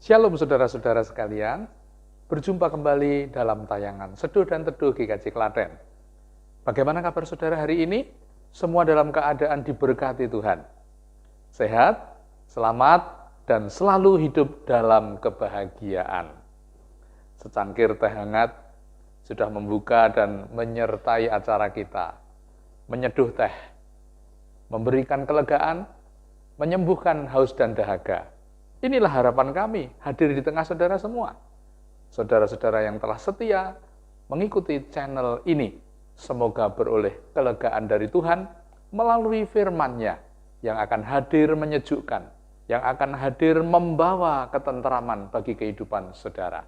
Shalom saudara-saudara sekalian, berjumpa kembali dalam tayangan Seduh dan Teduh GKJ Klaten. Bagaimana kabar saudara hari ini? Semua dalam keadaan diberkati Tuhan. Sehat, selamat, dan selalu hidup dalam kebahagiaan. Secangkir teh hangat sudah membuka dan menyertai acara kita. Menyeduh teh, memberikan kelegaan, menyembuhkan haus dan dahaga. Inilah harapan kami hadir di tengah saudara semua. Saudara-saudara yang telah setia mengikuti channel ini, semoga beroleh kelegaan dari Tuhan melalui firman-Nya yang akan hadir menyejukkan, yang akan hadir membawa ketentraman bagi kehidupan saudara.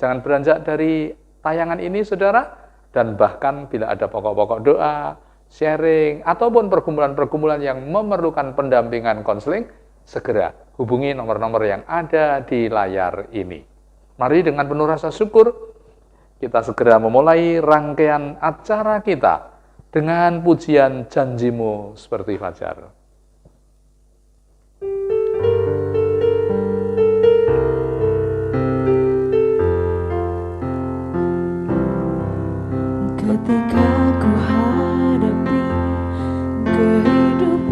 Jangan beranjak dari tayangan ini saudara, dan bahkan bila ada pokok-pokok doa, sharing, ataupun pergumulan-pergumulan yang memerlukan pendampingan konseling, segera hubungi nomor-nomor yang ada di layar ini. Mari dengan penuh rasa syukur, kita segera memulai rangkaian acara kita dengan pujian Janjimu Seperti Fajar. Ketika ku hadapi kehidupan,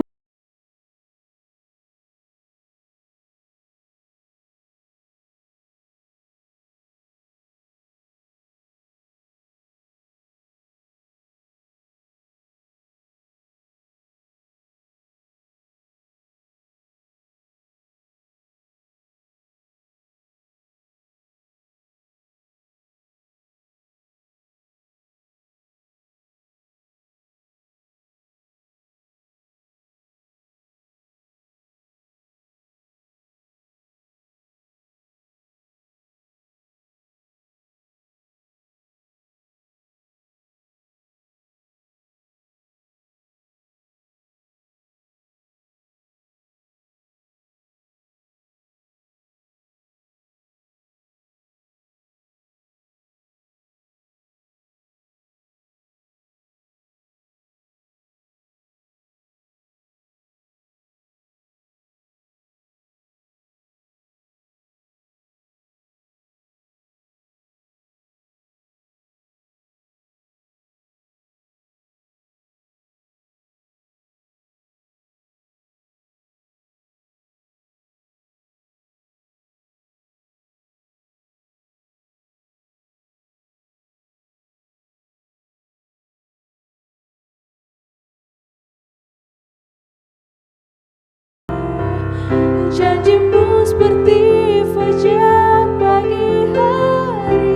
janjimu seperti fajar pagi hari,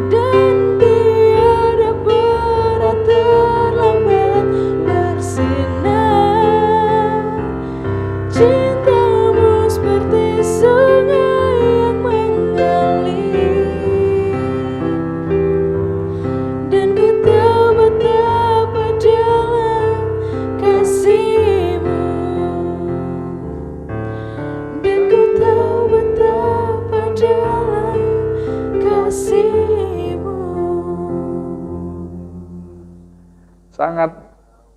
dan tiada pernah terlambat bersinar. Cintamu seperti sungai yang mengalir, dan ku tahu betapa dalam kasih-Mu, dan ku tahu betapa dalam kasih-Mu. Sangat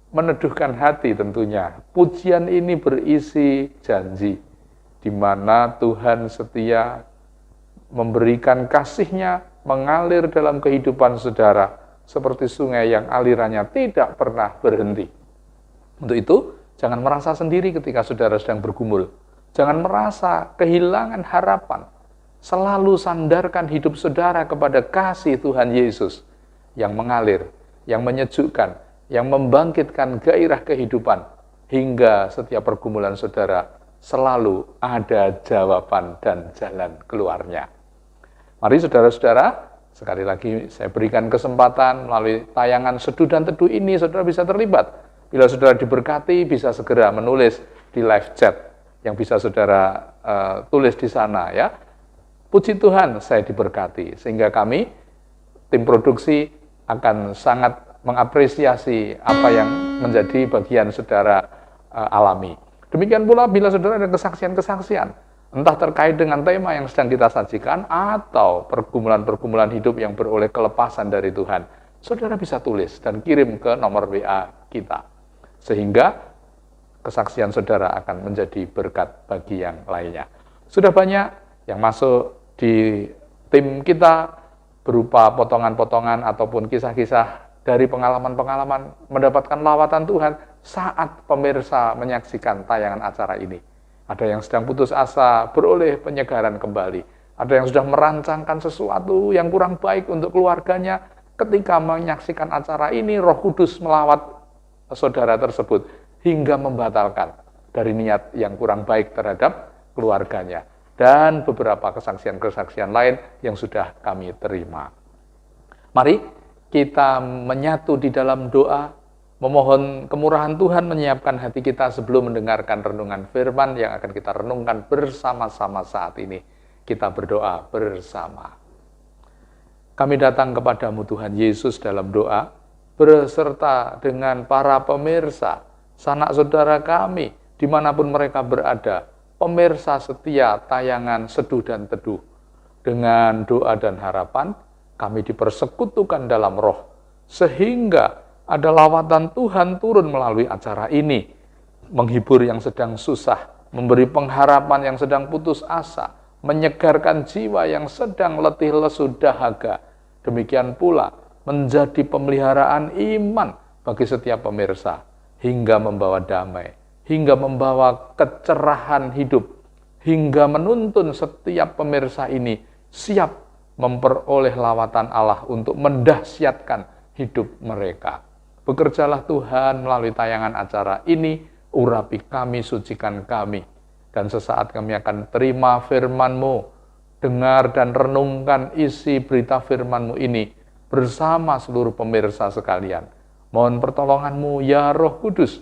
meneduhkan hati tentunya. Pujian ini berisi janji, di mana Tuhan setia memberikan kasih-Nya mengalir dalam kehidupan saudara, seperti sungai yang alirannya tidak pernah berhenti. Untuk itu, jangan merasa sendiri ketika saudara sedang bergumul. Jangan merasa kehilangan harapan. Selalu sandarkan hidup saudara kepada kasih Tuhan Yesus yang mengalir, yang menyejukkan, yang membangkitkan gairah kehidupan, hingga setiap pergumulan saudara selalu ada jawaban dan jalan keluarnya. Mari saudara-saudara, sekali lagi saya berikan kesempatan melalui tayangan Seduh dan Teduh ini, saudara bisa terlibat. Bila saudara diberkati, bisa segera menulis di live chat yang bisa saudara tulis di sana ya. Puji Tuhan, saya diberkati, sehingga kami tim produksi akan sangat mengapresiasi apa yang menjadi bagian saudara alami. Demikian pula bila saudara ada kesaksian-kesaksian, entah terkait dengan tema yang sedang kita sajikan, atau pergumulan-pergumulan hidup yang beroleh kelepasan dari Tuhan, saudara bisa tulis dan kirim ke nomor WA kita. Sehingga kesaksian saudara akan menjadi berkat bagi yang lainnya. Sudah banyak yang masuk di tim kita berupa potongan-potongan ataupun kisah-kisah dari pengalaman-pengalaman mendapatkan lawatan Tuhan saat pemirsa menyaksikan tayangan acara ini. Ada yang sedang putus asa, beroleh penyegaran kembali. Ada yang sudah merancangkan sesuatu yang kurang baik untuk keluarganya. Ketika menyaksikan acara ini, Roh Kudus melawat saudara tersebut hingga membatalkan dari niat yang kurang baik terhadap keluarganya. Dan beberapa kesaksian-kesaksian lain yang sudah kami terima. Mari kita menyatu di dalam doa, memohon kemurahan Tuhan menyiapkan hati kita sebelum mendengarkan renungan firman yang akan kita renungkan bersama-sama saat ini. Kita berdoa bersama. Kami datang kepadamu Tuhan Yesus dalam doa, berserta dengan para pemirsa, sanak saudara kami, dimanapun mereka berada, pemirsa setia tayangan Seduh dan Teduh. Dengan doa dan harapan, kami dipersekutukan dalam roh, sehingga ada lawatan Tuhan turun melalui acara ini, menghibur yang sedang susah, memberi pengharapan yang sedang putus asa, menyegarkan jiwa yang sedang letih lesu dahaga. Demikian pula menjadi pemeliharaan iman bagi setiap pemirsa, hingga membawa damai, hingga membawa kecerahan hidup, hingga menuntun setiap pemirsa ini siap memperoleh lawatan Allah untuk mendahsyatkan hidup mereka. Bekerjalah Tuhan melalui tayangan acara ini, urapi kami, sucikan kami. Dan sesaat kami akan terima firman-Mu, dengar dan renungkan isi berita firman-Mu ini bersama seluruh pemirsa sekalian. Mohon pertolongan-Mu, ya Roh Kudus,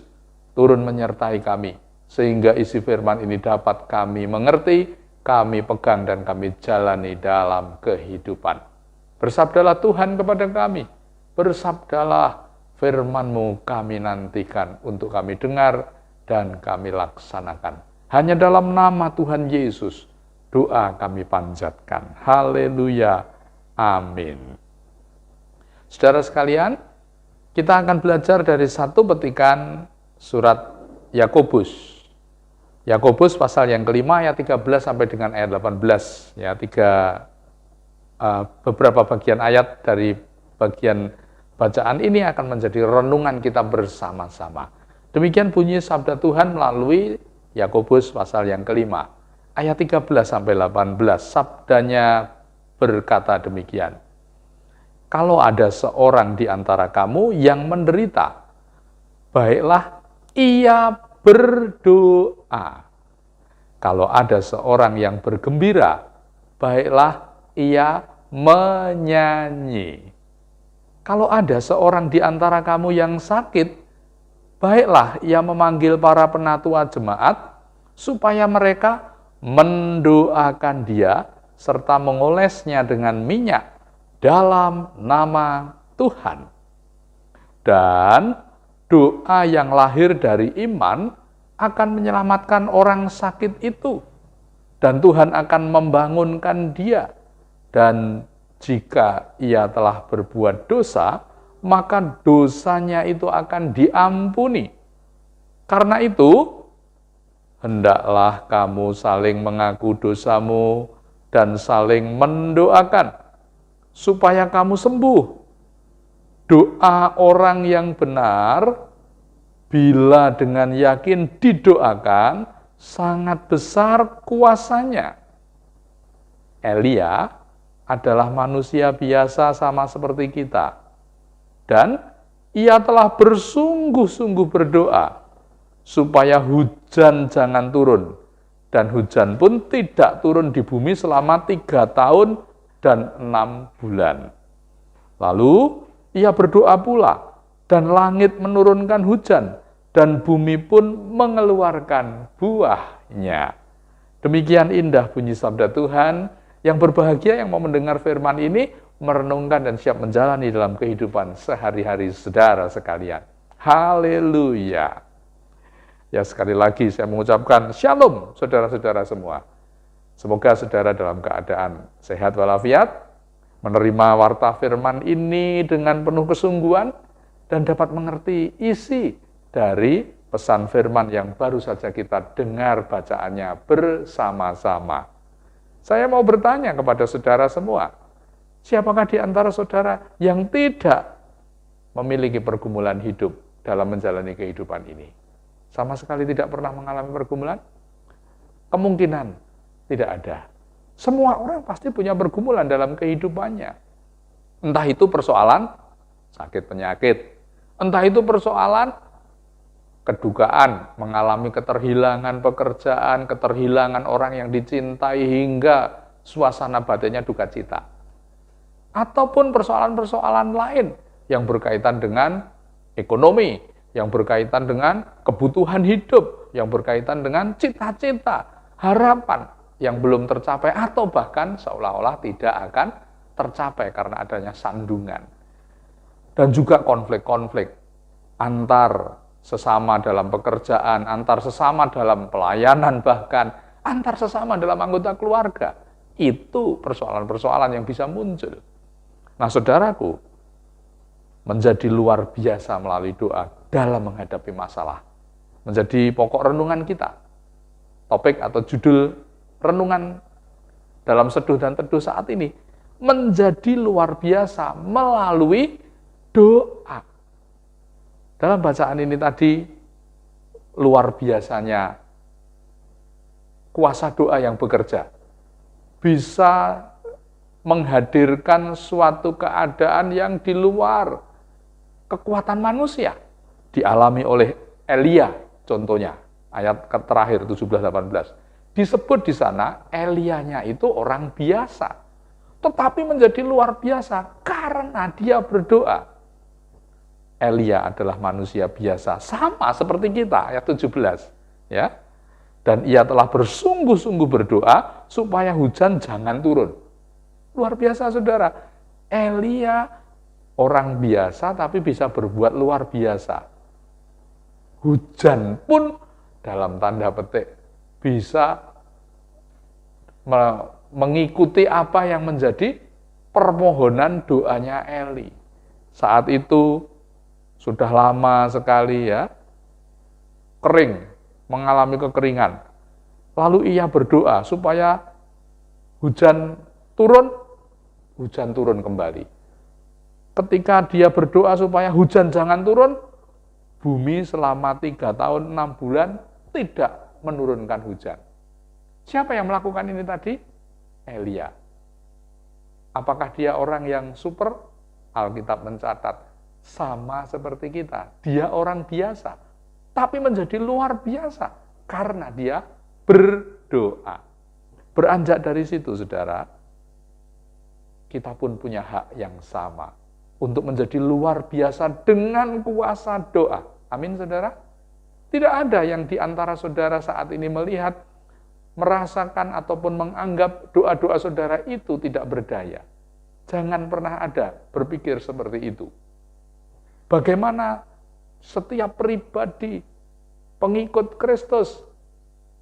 turun menyertai kami, sehingga isi firman ini dapat kami mengerti, kami pegang dan kami jalani dalam kehidupan. Bersabdalah Tuhan kepada kami, bersabdalah firman-Mu kami nantikan untuk kami dengar dan kami laksanakan. Hanya dalam nama Tuhan Yesus, doa kami panjatkan. Haleluya. Amin. Saudara sekalian, kita akan belajar dari satu petikan surat Yakobus. Yakobus pasal yang kelima ayat 13 sampai dengan ayat 18. Ya, beberapa bagian ayat dari bagian bacaan ini akan menjadi renungan kita bersama-sama. Demikian bunyi sabda Tuhan melalui Yakobus pasal yang kelima, ayat 13 sampai 18, sabdanya berkata demikian. Kalau ada seorang di antara kamu yang menderita, baiklah ia berdoa. Kalau ada seorang yang bergembira, baiklah ia menyanyi. Kalau ada seorang di antara kamu yang sakit, baiklah ia memanggil para penatua jemaat, supaya mereka mendoakan dia, serta mengolesnya dengan minyak dalam nama Tuhan. Dan doa yang lahir dari iman akan menyelamatkan orang sakit itu, dan Tuhan akan membangunkan dia. Dan jika ia telah berbuat dosa, maka dosanya itu akan diampuni. Karena itu, hendaklah kamu saling mengaku dosamu dan saling mendoakan, supaya kamu sembuh. Doa orang yang benar, bila dengan yakin didoakan, sangat besar kuasanya. Elia adalah manusia biasa sama seperti kita. Dan ia telah bersungguh-sungguh berdoa supaya hujan jangan turun. Dan hujan pun tidak turun di bumi selama 3 tahun dan 6 bulan. Lalu ia berdoa pula, dan langit menurunkan hujan, dan bumi pun mengeluarkan buahnya. Demikian indah bunyi sabda Tuhan. Yang berbahagia yang mau mendengar firman ini, merenungkan dan siap menjalani dalam kehidupan sehari-hari saudara sekalian. Haleluya. Ya, sekali lagi saya mengucapkan shalom saudara-saudara semua. Semoga saudara dalam keadaan sehat walafiat, menerima warta firman ini dengan penuh kesungguhan, dan dapat mengerti isi dari pesan firman yang baru saja kita dengar bacaannya bersama-sama. Saya mau bertanya kepada saudara semua, siapakah di antara saudara yang tidak memiliki pergumulan hidup dalam menjalani kehidupan ini? Sama sekali tidak pernah mengalami pergumulan? Kemungkinan tidak ada. Semua orang pasti punya pergumulan dalam kehidupannya. Entah itu persoalan sakit penyakit, entah itu persoalan kedukaan, mengalami keterhilangan pekerjaan, keterhilangan orang yang dicintai, hingga suasana batinnya duka cita. Ataupun persoalan-persoalan lain yang berkaitan dengan ekonomi, yang berkaitan dengan kebutuhan hidup, yang berkaitan dengan cita-cita, harapan yang belum tercapai, atau bahkan seolah-olah tidak akan tercapai karena adanya sandungan. Dan juga konflik-konflik antar sesama dalam pekerjaan, antar sesama dalam pelayanan, bahkan antar sesama dalam anggota keluarga. Itu persoalan-persoalan yang bisa muncul. Nah, saudaraku, menjadi luar biasa melalui doa dalam menghadapi masalah. Menjadi pokok renungan kita. Topik atau judul renungan dalam seduh dan teduh saat ini, menjadi luar biasa melalui doa. Dalam bacaan ini tadi, luar biasanya kuasa doa yang bekerja. Bisa menghadirkan suatu keadaan yang di luar kekuatan manusia. Dialami oleh Elia, contohnya, ayat terakhir 17-18. Disebut di sana, Elianya itu orang biasa. Tetapi menjadi luar biasa karena dia berdoa. Elia adalah manusia biasa, sama seperti kita, ayat 17. Ya. Dan ia telah bersungguh-sungguh berdoa supaya hujan jangan turun. Luar biasa, saudara. Elia orang biasa tapi bisa berbuat luar biasa. Hujan pun dalam tanda petik bisa mengikuti apa yang menjadi permohonan doanya Eli. Saat itu sudah lama sekali ya, kering, mengalami kekeringan. Lalu ia berdoa supaya hujan turun kembali. Ketika dia berdoa supaya hujan jangan turun, bumi selama 3 tahun 6 bulan tidak menurunkan hujan. Siapa yang melakukan ini tadi? Elia. Apakah dia orang yang super? Alkitab mencatat sama seperti kita. Dia orang biasa, tapi menjadi luar biasa karena dia berdoa. Beranjak dari situ, saudara, kita pun punya hak yang sama untuk menjadi luar biasa dengan kuasa doa. Amin, saudara? Tidak ada yang di antara saudara saat ini melihat, merasakan, ataupun menganggap doa-doa saudara itu tidak berdaya. Jangan pernah ada berpikir seperti itu. Bagaimana setiap pribadi, pengikut Kristus,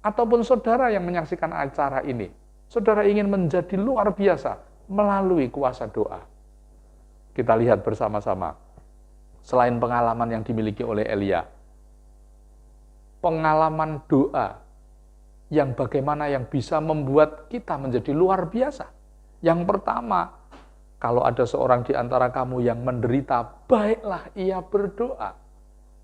ataupun saudara yang menyaksikan acara ini, saudara ingin menjadi luar biasa melalui kuasa doa. Kita lihat bersama-sama, selain pengalaman yang dimiliki oleh Elia, pengalaman doa yang bagaimana yang bisa membuat kita menjadi luar biasa. Yang pertama, kalau ada seorang di antara kamu yang menderita, baiklah ia berdoa.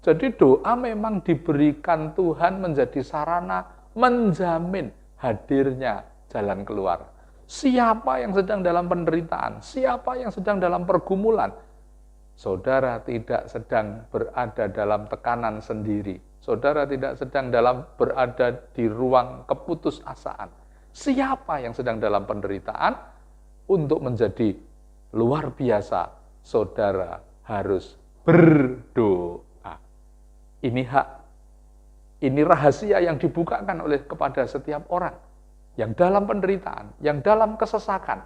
Jadi doa memang diberikan Tuhan menjadi sarana menjamin hadirnya jalan keluar. Siapa yang sedang dalam penderitaan, siapa yang sedang dalam pergumulan, saudara tidak sedang berada dalam tekanan sendiri. Saudara tidak sedang berada di ruang keputusasaan. Siapa yang sedang dalam penderitaan, untuk menjadi luar biasa, saudara harus berdoa. Ini hak, ini rahasia yang dibukakan oleh kepada setiap orang yang dalam penderitaan, yang dalam kesesakan,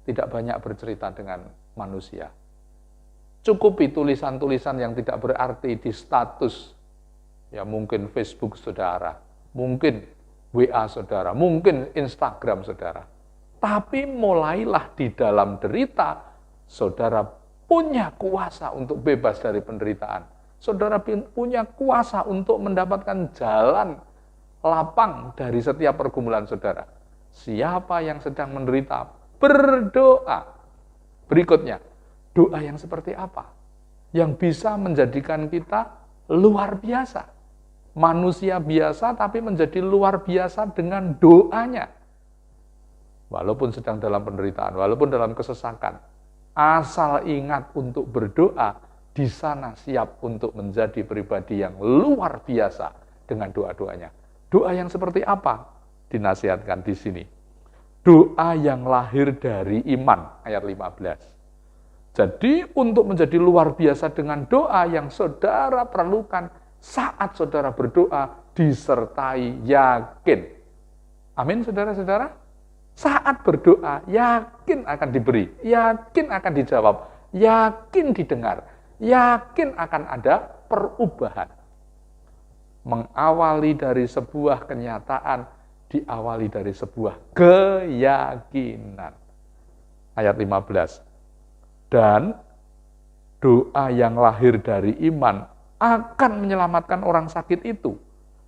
tidak banyak bercerita dengan manusia. Cukupi tulisan-tulisan yang tidak berarti di status, ya mungkin Facebook saudara, mungkin WA saudara, mungkin Instagram saudara. Tapi mulailah di dalam derita, saudara punya kuasa untuk bebas dari penderitaan. saudara punya kuasa untuk mendapatkan jalan lapang dari setiap pergumulan saudara. Siapa yang sedang menderita, berdoa. Berikutnya, doa yang seperti apa? Yang bisa menjadikan kita luar biasa. Manusia biasa tapi menjadi luar biasa dengan doanya. Walaupun sedang dalam penderitaan, walaupun dalam kesesakan, asal ingat untuk berdoa, di sana siap untuk menjadi pribadi yang luar biasa dengan doa-doanya. Doa yang seperti apa? Dinasihatkan di sini. Doa yang lahir dari iman, ayat 15. Jadi untuk menjadi luar biasa dengan doa yang saudara perlukan saat saudara berdoa disertai yakin. Amin, saudara-saudara? Saat berdoa, yakin akan diberi, yakin akan dijawab, yakin didengar, yakin akan ada perubahan. Mengawali dari sebuah kenyataan, diawali dari sebuah keyakinan. Ayat 15. Dan doa yang lahir dari iman akan menyelamatkan orang sakit itu.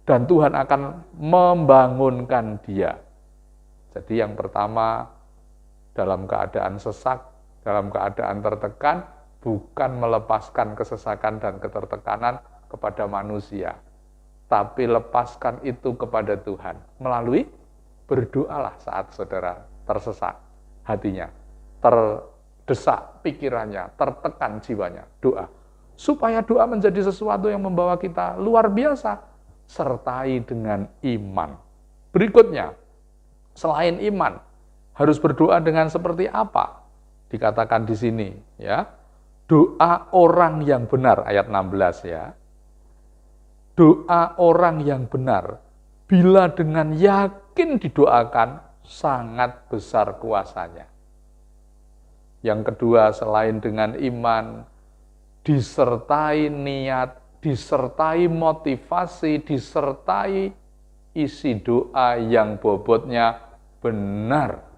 Dan Tuhan akan membangunkan dia. Jadi yang pertama, dalam keadaan sesak, dalam keadaan tertekan, bukan melepaskan kesesakan dan ketertekanan kepada manusia. Tapi lepaskan itu kepada Tuhan. Melalui berdoalah saat saudara tersesak hatinya, terdesak pikirannya, tertekan jiwanya. Doa. Supaya doa menjadi sesuatu yang membawa kita luar biasa, sertai dengan iman. Berikutnya, selain iman, harus berdoa dengan seperti apa? Dikatakan di sini, ya. Doa orang yang benar, ayat 16 ya. Doa orang yang benar, bila dengan yakin didoakan, sangat besar kuasanya. Yang kedua, selain dengan iman, disertai niat, disertai motivasi, disertai isi doa yang bobotnya benar.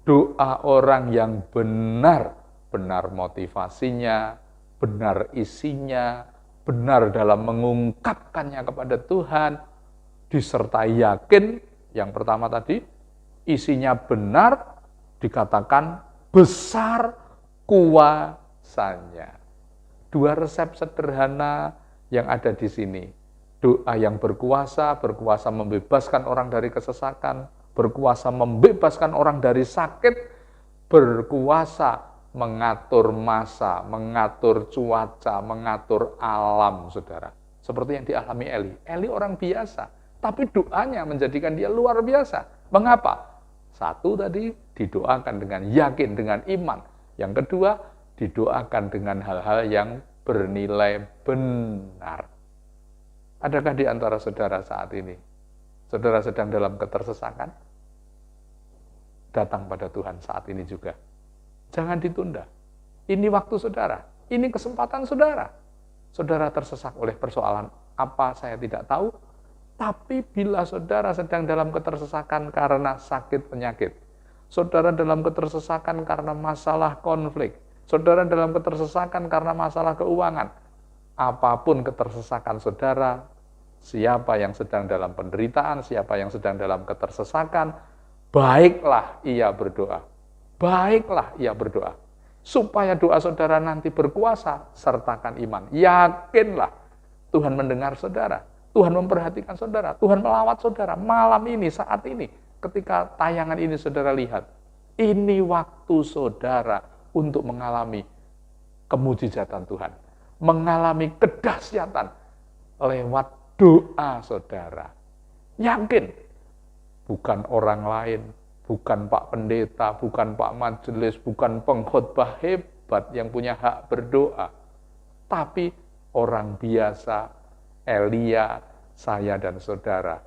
Doa orang yang benar, benar motivasinya, benar isinya, benar dalam mengungkapkannya kepada Tuhan, disertai yakin, yang pertama tadi, isinya benar, dikatakan besar kuasanya. Dua resep sederhana yang ada di sini. Doa yang berkuasa, berkuasa membebaskan orang dari kesesakan, berkuasa membebaskan orang dari sakit, berkuasa mengatur masa, mengatur cuaca, mengatur alam, saudara. Seperti yang dialami Eli. Eli orang biasa, tapi doanya menjadikan dia luar biasa. Mengapa? Satu tadi, didoakan dengan yakin, dengan iman. Yang kedua, didoakan dengan hal-hal yang bernilai benar. Adakah di antara saudara saat ini, saudara sedang dalam ketersesakan? Datang pada Tuhan saat ini juga. Jangan ditunda. Ini waktu saudara, ini kesempatan saudara. Saudara tersesak oleh persoalan apa saya tidak tahu, tapi bila saudara sedang dalam ketersesakan karena sakit penyakit, saudara dalam ketersesakan karena masalah konflik, saudara dalam ketersesakan karena masalah keuangan, apapun ketersesakan saudara, siapa yang sedang dalam penderitaan, siapa yang sedang dalam ketersesakan, baiklah ia berdoa. Baiklah ia berdoa. Supaya doa saudara nanti berkuasa, sertakan iman. Yakinlah Tuhan mendengar saudara. Tuhan memperhatikan saudara. Tuhan melawat saudara. Malam ini, saat ini, ketika tayangan ini saudara lihat, ini waktu saudara untuk mengalami kemujizatan Tuhan. Mengalami kedahsyatan lewat doa saudara. Yakin. Bukan orang lain, bukan Pak Pendeta, bukan Pak Majelis, bukan pengkhotbah hebat yang punya hak berdoa. Tapi orang biasa, Elia, saya dan saudara.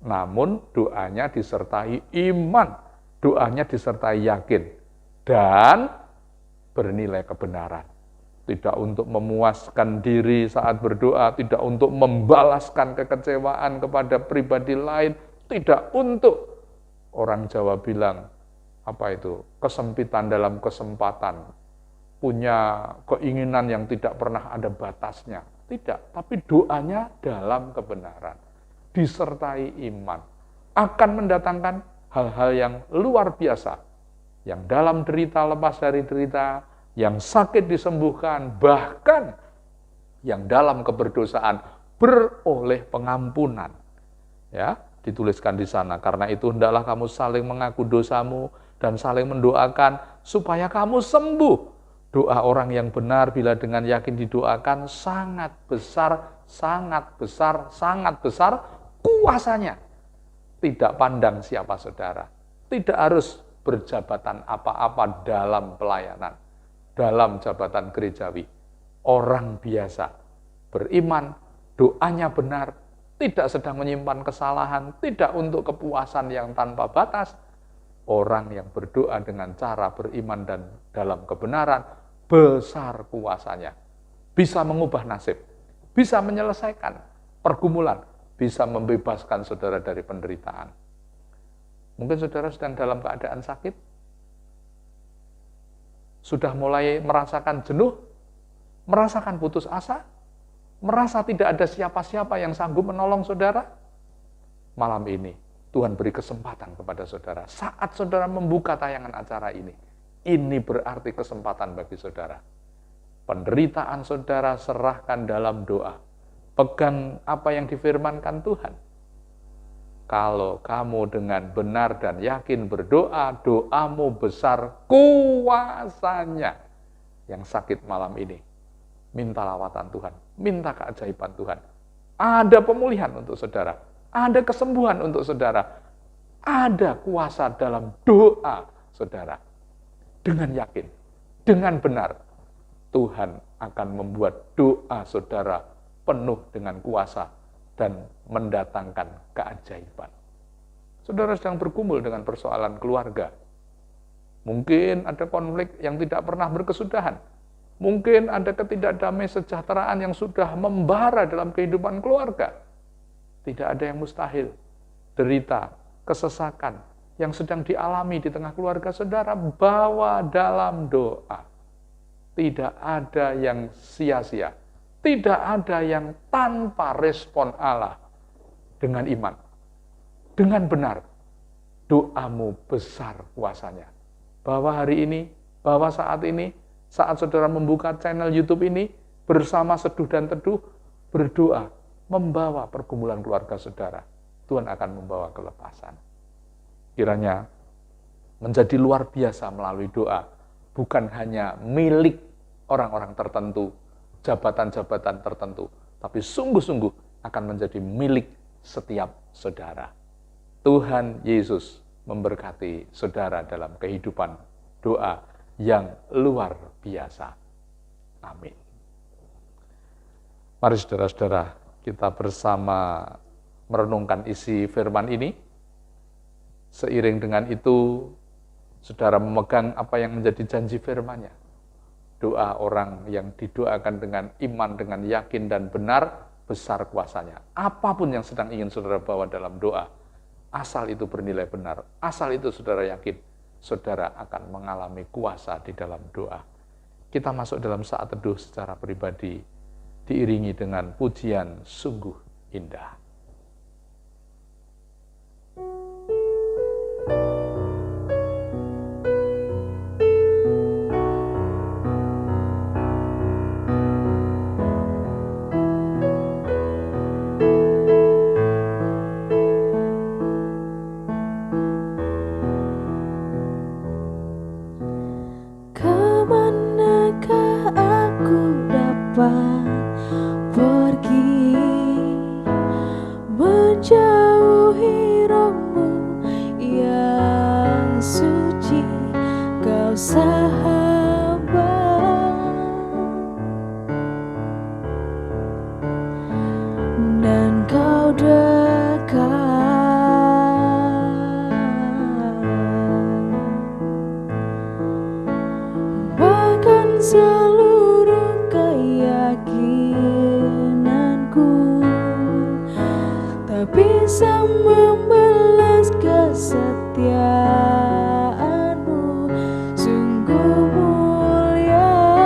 Namun doanya disertai iman, doanya disertai yakin, dan bernilai kebenaran. Tidak untuk memuaskan diri saat berdoa, tidak untuk membalaskan kekecewaan kepada pribadi lain, tidak untuk, orang Jawa bilang, apa itu? Kesempitan dalam kesempatan. punya keinginan yang tidak pernah ada batasnya. Tidak, tapi doanya dalam kebenaran, disertai iman, akan mendatangkan hal-hal yang luar biasa, yang dalam derita lepas dari derita, yang sakit disembuhkan, bahkan yang dalam keberdosaan beroleh pengampunan. Ya, dituliskan di sana, karena itu hendaklah kamu saling mengaku dosamu dan saling mendoakan supaya kamu sembuh. Doa orang yang benar bila dengan yakin didoakan sangat besar, sangat besar, sangat besar kuasanya. Tidak pandang siapa saudara, tidak harus berjabatan apa-apa dalam pelayanan, dalam jabatan gerejawi. Orang biasa, beriman, doanya benar, tidak sedang menyimpan kesalahan, tidak untuk kepuasan yang tanpa batas. Orang yang berdoa dengan cara beriman dan dalam kebenaran, besar kuasanya. Bisa mengubah nasib, bisa menyelesaikan pergumulan, bisa membebaskan saudara dari penderitaan. Mungkin saudara sedang dalam keadaan sakit, sudah mulai merasakan jenuh, merasakan putus asa, merasa tidak ada siapa-siapa yang sanggup menolong saudara. Malam ini, Tuhan beri kesempatan kepada saudara. Saat saudara membuka tayangan acara ini berarti kesempatan bagi saudara. Penderitaan saudara serahkan dalam doa. Pegang apa yang difirmankan Tuhan. Kalau kamu dengan benar dan yakin berdoa, doamu besar kuasanya. Yang sakit malam ini, minta lawatan Tuhan, minta keajaiban Tuhan. Ada pemulihan untuk saudara, ada kesembuhan untuk saudara, ada kuasa dalam doa saudara. Dengan yakin, dengan benar, Tuhan akan membuat doa saudara penuh dengan kuasa dan mendatangkan keajaiban. Saudara sedang bergumul dengan persoalan keluarga. Mungkin ada konflik yang tidak pernah berkesudahan. Mungkin ada ketidakdamaian sejahteraan yang sudah membara dalam kehidupan keluarga. Tidak ada yang mustahil. Derita, kesesakan yang sedang dialami di tengah keluarga saudara, bawa dalam doa. Tidak ada yang sia-sia. Tidak ada yang tanpa respon Allah. Dengan iman, dengan benar, doamu besar kuasanya. Bahwa hari ini, bahwa saat ini, saat saudara membuka channel YouTube ini, bersama seduh dan teduh, berdoa, membawa pergumulan keluarga saudara. Tuhan akan membawa kelepasan. Kiranya menjadi luar biasa melalui doa, bukan hanya milik orang-orang tertentu, jabatan-jabatan tertentu, tapi sungguh-sungguh akan menjadi milik setiap saudara. Tuhan Yesus memberkati saudara dalam kehidupan doa yang luar biasa. Amin. Mari saudara-saudara, kita bersama merenungkan isi firman ini. Seiring dengan itu, saudara memegang apa yang menjadi janji firman-Nya. Doa orang yang didoakan dengan iman, dengan yakin dan benar, besar kuasanya. Apapun yang sedang ingin saudara bawa dalam doa, asal itu bernilai benar, asal itu saudara yakin, saudara akan mengalami kuasa di dalam doa. Kita masuk dalam saat teduh secara pribadi, diiringi dengan pujian sungguh indah. Kemanakah aku dapat pergi menjauhi rohmu yang suci, kau sahabat, dan kau dekat. Seluruh keyakinanku tak bisa membalas kesetiaanmu, sungguh mulia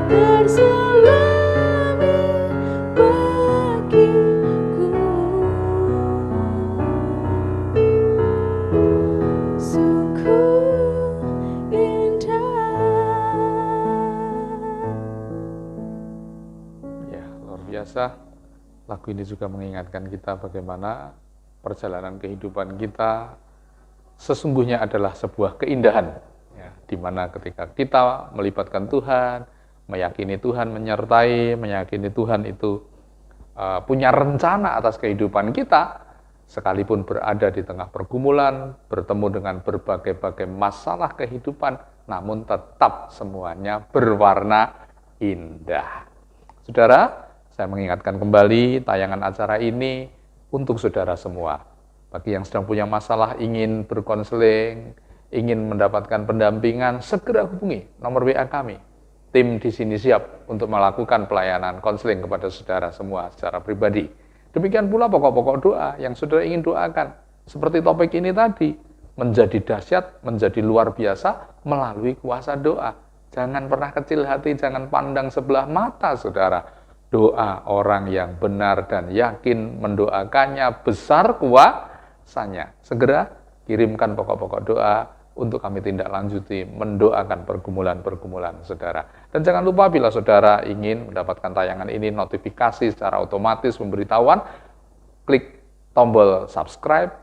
terselami bagiku. Sungguh indah. Ya, luar biasa. Lagu ini juga mengingatkan kita bagaimana perjalanan kehidupan kita sesungguhnya adalah sebuah keindahan, ya, di mana ketika kita melibatkan Tuhan, meyakini Tuhan menyertai, meyakini Tuhan itu punya rencana atas kehidupan kita, sekalipun berada di tengah pergumulan, bertemu dengan berbagai-bagai masalah kehidupan, namun tetap semuanya berwarna indah. Saudara, saya mengingatkan kembali tayangan acara ini untuk saudara semua. Bagi yang sedang punya masalah, ingin berkonseling, ingin mendapatkan pendampingan, segera hubungi nomor WA kami. Tim di sini siap untuk melakukan pelayanan konseling kepada saudara semua secara pribadi. Demikian pula pokok-pokok doa yang saudara ingin doakan. Seperti topik ini tadi, menjadi dahsyat, menjadi luar biasa melalui kuasa doa. Jangan pernah kecil hati, jangan pandang sebelah mata, saudara. Doa orang yang benar dan yakin mendoakannya besar kuasanya. Segera kirimkan pokok-pokok doa untuk kami tindak lanjuti mendoakan pergumulan-pergumulan saudara. Dan jangan lupa bila saudara ingin mendapatkan tayangan ini notifikasi secara otomatis pemberitahuan, klik tombol subscribe,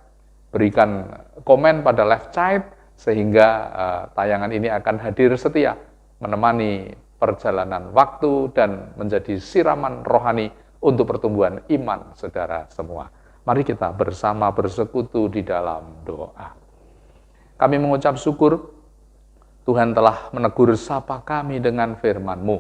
berikan komen pada left side sehingga tayangan ini akan hadir setia menemani perjalanan waktu dan menjadi siraman rohani untuk pertumbuhan iman saudara semua. Mari kita bersama bersekutu di dalam doa. Kami mengucap syukur Tuhan telah menegur sapa kami dengan firman-Mu,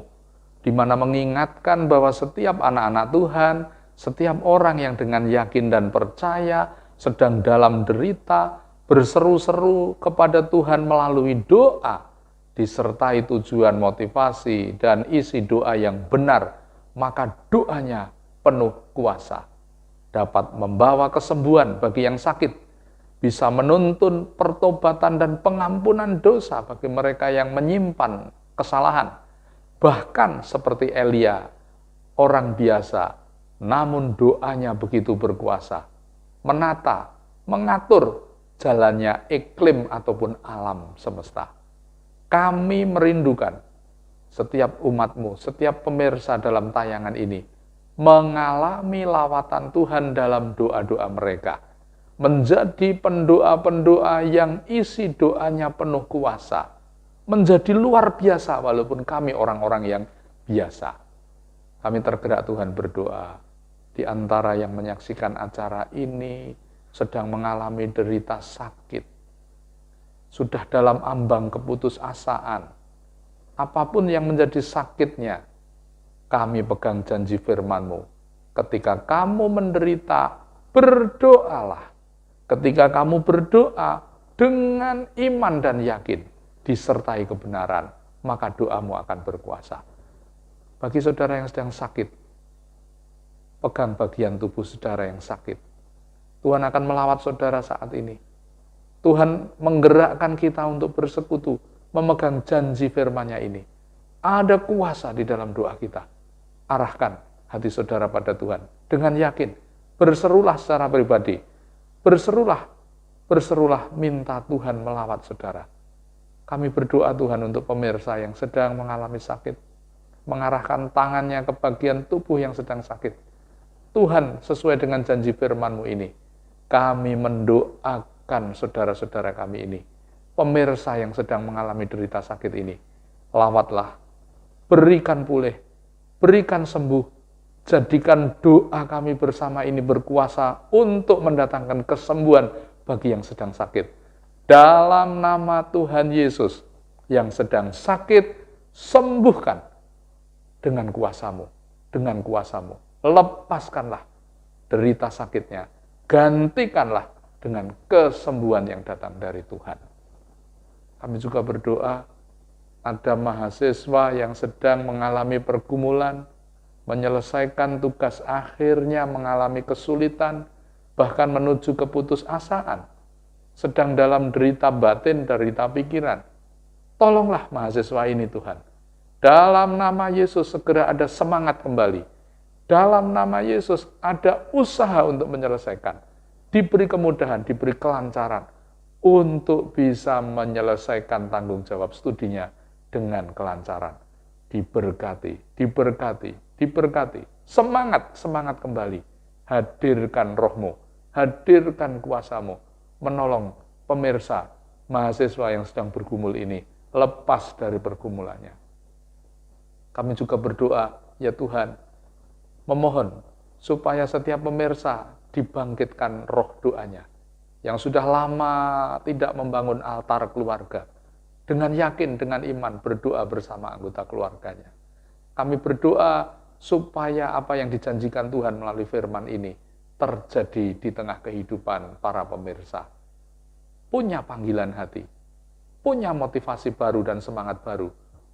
di mana mengingatkan bahwa setiap anak-anak Tuhan, setiap orang yang dengan yakin dan percaya sedang dalam derita, berseru-seru kepada Tuhan melalui doa, disertai tujuan motivasi dan isi doa yang benar, maka doanya penuh kuasa, dapat membawa kesembuhan bagi yang sakit, bisa menuntun pertobatan dan pengampunan dosa bagi mereka yang menyimpan kesalahan. Bahkan seperti Elia, orang biasa, namun doanya begitu berkuasa, menata, mengatur jalannya iklim ataupun alam semesta. Kami merindukan setiap umat-Mu, setiap pemirsa dalam tayangan ini, mengalami lawatan Tuhan dalam doa-doa mereka, menjadi pendoa-pendoa yang isi doanya penuh kuasa, menjadi luar biasa walaupun kami orang-orang yang biasa. Kami tergerak Tuhan berdoa, di antara yang menyaksikan acara ini sedang mengalami derita sakit, sudah dalam ambang keputusasaan, apapun yang menjadi sakitnya, kami pegang janji firman-Mu. Ketika kamu menderita, berdoalah. Ketika kamu berdoa dengan iman dan yakin, disertai kebenaran, maka doamu akan berkuasa. Bagi saudara yang sedang sakit, pegang bagian tubuh saudara yang sakit. Tuhan akan melawat saudara saat ini. Tuhan menggerakkan kita untuk bersekutu, memegang janji firman-Nya ini. Ada kuasa di dalam doa kita. Arahkan hati saudara pada Tuhan dengan yakin. Berserulah secara pribadi. Berserulah minta Tuhan melawat saudara. Kami berdoa Tuhan untuk pemirsa yang sedang mengalami sakit, mengarahkan tangannya ke bagian tubuh yang sedang sakit. Tuhan, sesuai dengan janji firman-Mu ini, kami mendoakan saudara-saudara kami ini, pemirsa yang sedang mengalami derita sakit ini. Lawatlah, berikan pulih, berikan sembuh, jadikan doa kami bersama ini berkuasa untuk mendatangkan kesembuhan bagi yang sedang sakit. Dalam nama Tuhan Yesus, yang sedang sakit, sembuhkan dengan kuasa-Mu, dengan kuasa-Mu. Lepaskanlah derita sakitnya, gantikanlah dengan kesembuhan yang datang dari Tuhan. Kami juga berdoa, ada mahasiswa yang sedang mengalami pergumulan, menyelesaikan tugas akhirnya mengalami kesulitan, bahkan menuju keputusasaan, sedang dalam derita batin, derita pikiran. Tolonglah mahasiswa ini Tuhan, Dalam nama Yesus segera ada semangat kembali. Dalam nama Yesus ada usaha untuk menyelesaikan. Diberi kemudahan, diberi kelancaran untuk bisa menyelesaikan tanggung jawab studinya dengan kelancaran. Diberkati, diberkati, diberkati. Semangat, semangat kembali. Hadirkan rohmu, hadirkan kuasamu, menolong pemirsa, mahasiswa yang sedang bergumul ini, lepas dari pergumulannya. Kami juga berdoa, ya Tuhan, memohon supaya setiap pemirsa dibangkitkan roh doanya, yang sudah lama tidak membangun altar keluarga, dengan yakin, dengan iman, berdoa bersama anggota keluarganya. Kami berdoa supaya apa yang dijanjikan Tuhan melalui firman ini terjadi di tengah kehidupan para pemirsa. Punya panggilan hati, punya motivasi baru dan semangat baru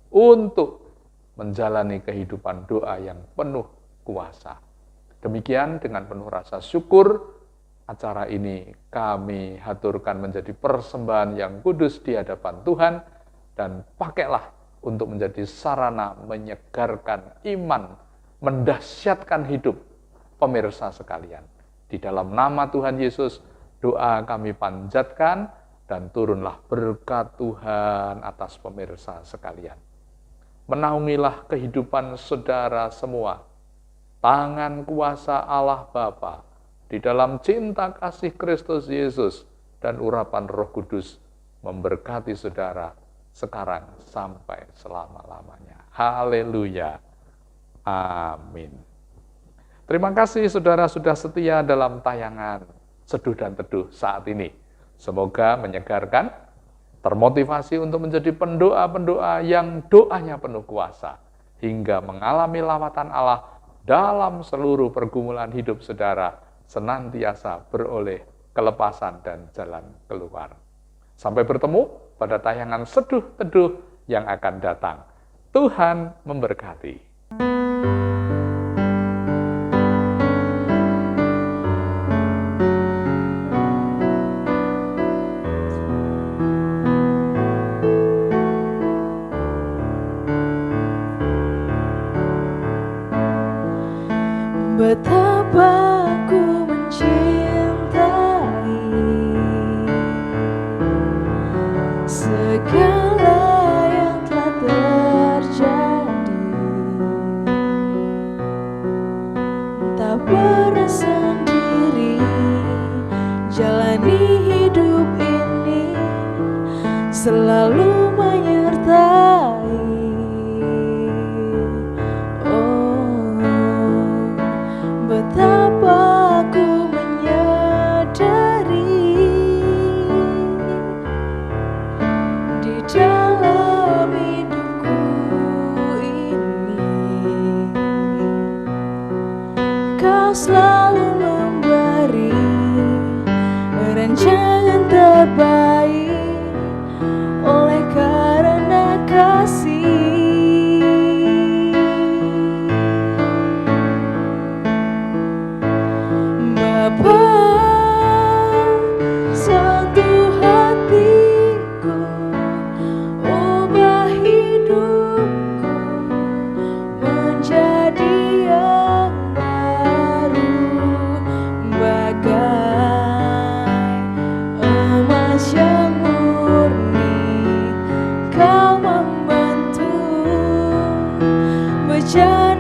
untuk menjalani kehidupan doa yang penuh kuasa. Demikian dengan penuh rasa syukur, acara ini kami haturkan menjadi persembahan yang kudus di hadapan Tuhan, dan pakailah untuk menjadi sarana menyegarkan iman, mendahsyatkan hidup pemirsa sekalian. Di dalam nama Tuhan Yesus, doa kami panjatkan, dan turunlah berkat Tuhan atas pemirsa sekalian. Menaungilah kehidupan saudara semua. Tangan kuasa Allah Bapa di dalam cinta kasih Kristus Yesus dan urapan Roh Kudus memberkati saudara sekarang sampai selama-lamanya. Haleluya. Amin. Terima kasih saudara sudah setia dalam tayangan Seduh dan Teduh saat ini. Semoga menyegarkan, termotivasi untuk menjadi pendoa-pendoa yang doanya penuh kuasa, hingga mengalami lawatan Allah dalam seluruh pergumulan hidup saudara, senantiasa beroleh kelepasan dan jalan keluar. Sampai bertemu pada tayangan Seduh Teduh yang akan datang. Tuhan memberkati. Betapa ku mencintai segala yang telah terjadi, tak pernah sendiri jalani hidup ini, selalu menyertai. Betapa aku menyadari di dalam hidupku ini, Kau selalu memberi rancangan terbaik oleh karena kasih. Bapa, sentuh hatiku, ubah hidupku menjadi yang baru, bagai emas yang murni. Kau membantu berjalan